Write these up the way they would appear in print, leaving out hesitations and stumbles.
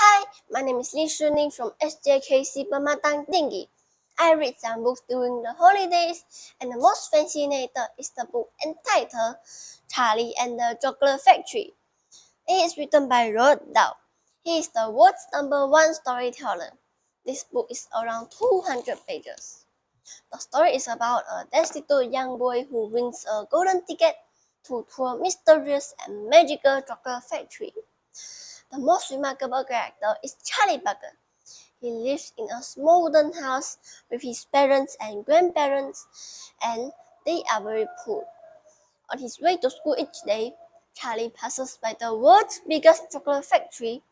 Hi, my name is Ning from SJKC Pematang Tinggi. I read some books during the holidays, and the most fascinating is the book entitled Charlie and the Chocolate Factory. It is written by Roald Dahl. He is the world's #1 storyteller. This book is around 200 pages. The story is about a destitute young boy who wins a golden ticket to a mysterious and magical chocolate factory. The most remarkable character is Charlie Bucket. He lives in a small wooden house with his parents and grandparents, and they are very poor. On his way to school each day, Charlie passes by the world's biggest chocolate factory,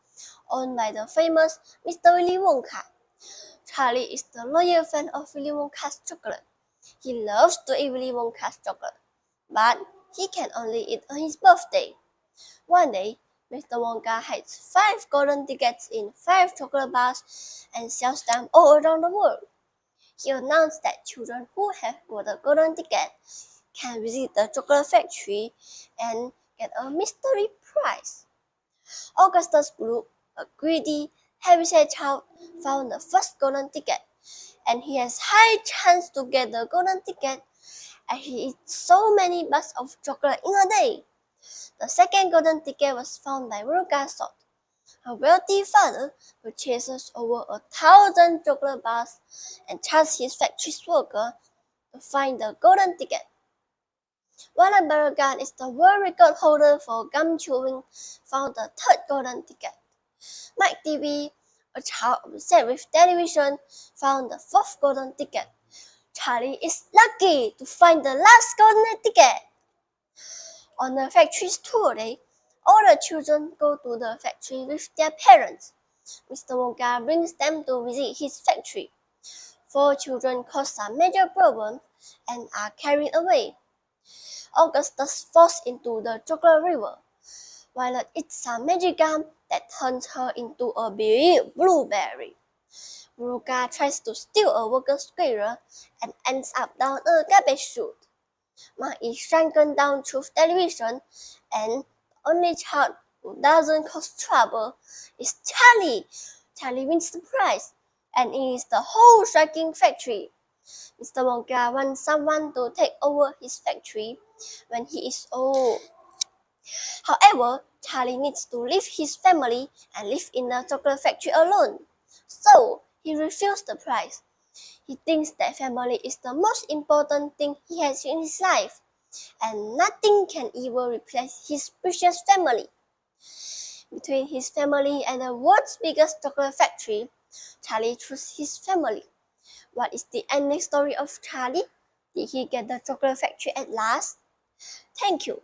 owned by the famous Mr. Willy Wonka. Charlie is the loyal fan of Willy Wonka's chocolate. He loves to eat Willy Wonka's chocolate, but he can only eat on his birthday. One day, Mr. Wonka hides 5 golden tickets in 5 chocolate bars and sells them all around the world. He announced that children who have bought a golden ticket can visit the chocolate factory and get a mystery prize. Augustus Gloop, a greedy, heavyset child, found the first golden ticket, and he has high chance to get the golden ticket as he eats so many bars of chocolate in a day. The second golden ticket was found by Muka, a wealthy father who chases over 1,000 chocolate bars and tasks his factory's worker to find the golden ticket. Ronald Dahl is the world record holder for gum chewing, found the third golden ticket. Mike TV, a child obsessed with television, found the fourth golden ticket. Charlie is lucky to find the last golden ticket. On the factory's tour day, all the children go to the factory with their parents. Mr. Wonka brings them to visit his factory. 4 children cause some major problems and are carried away. Augustus falls into the chocolate river. Violet eats some magic gum that turns her into a big blueberry. Muka tries to steal a worker's squirrel and ends up down a garbage chute. Mark is shrunken down through television, and the only child who doesn't cause trouble is Charlie. Charlie wins the prize, and it is the whole striking factory. Mr. Wonka wants someone to take over his factory when he is old. However, Charlie needs to leave his family and live in the chocolate factory alone. So, he refused the prize. He thinks that family is the most important thing he has in his life, and nothing can ever replace his precious family. Between his family and the world's biggest chocolate factory, Charlie chose his family. What is the ending story of Charlie? Did he get the chocolate factory at last? Thank you.